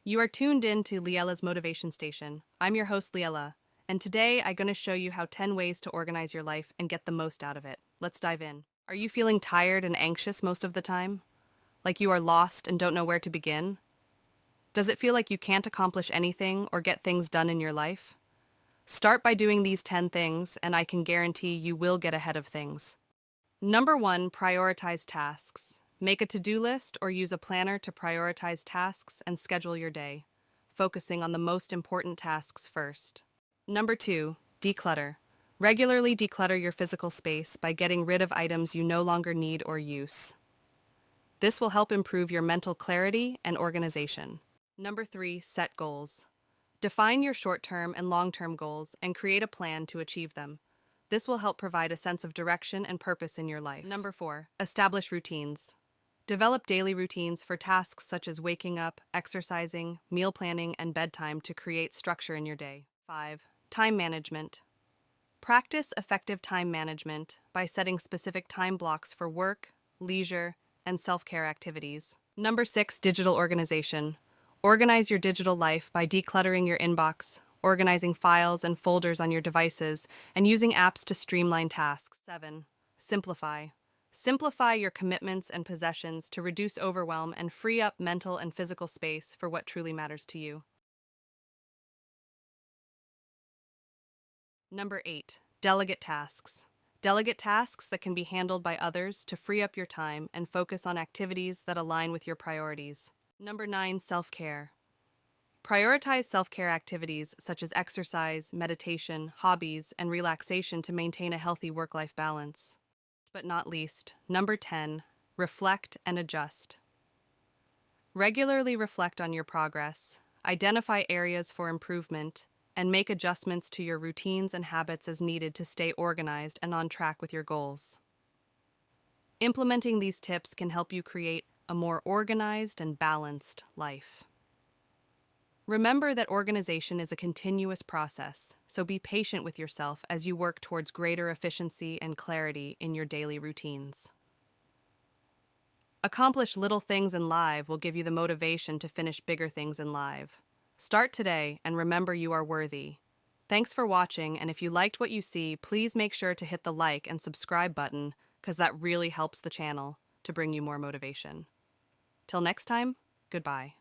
You are tuned in to Liella's Motivation Station. I'm your host, Liella, and today I'm going to show you how 10 ways to organize your life and get the most out of it. Let's dive in. Are you feeling tired and anxious most of the time? Like you are lost and don't know where to begin? Does it feel like you can't accomplish anything or get things done in your life? Start by doing these 10 things, and I can guarantee you will get ahead of things. Number 1, prioritize tasks. Make a to-do list or use a planner to prioritize tasks and schedule your day, focusing on the most important tasks first. Number 2, declutter. Regularly declutter your physical space by getting rid of items you no longer need or use. This will help improve your mental clarity and organization. Number 3, set goals. Define your short-term and long-term goals and create a plan to achieve them. This will help provide a sense of direction and purpose in your life. Number 4, establish routines. Develop daily routines for tasks such as waking up, exercising, meal planning, and bedtime to create structure in your day. 5, time management. Practice effective time management by setting specific time blocks for work, leisure, and self-care activities. Number 6, digital organization. Organize your digital life by decluttering your inbox, organizing files and folders on your devices, and using apps to streamline tasks. 7, simplify. Simplify your commitments and possessions to reduce overwhelm and free up mental and physical space for what truly matters to you. Number 8, delegate tasks. Delegate tasks that can be handled by others to free up your time and focus on activities that align with your priorities. Number 9, self-care. Prioritize self-care activities such as exercise, meditation, hobbies, and relaxation to maintain a healthy work-life balance. But not least, number 10, reflect and adjust. Regularly reflect on your progress, identify areas for improvement, and make adjustments to your routines and habits as needed to stay organized and on track with your goals. Implementing these tips can help you create a more organized and balanced life. Remember that organization is a continuous process, so be patient with yourself as you work towards greater efficiency and clarity in your daily routines. Accomplish little things in life will give you the motivation to finish bigger things in life. Start today and remember you are worthy. Thanks for watching, and if you liked what you see, please make sure to hit the like and subscribe button, because that really helps the channel to bring you more motivation. Till next time, goodbye.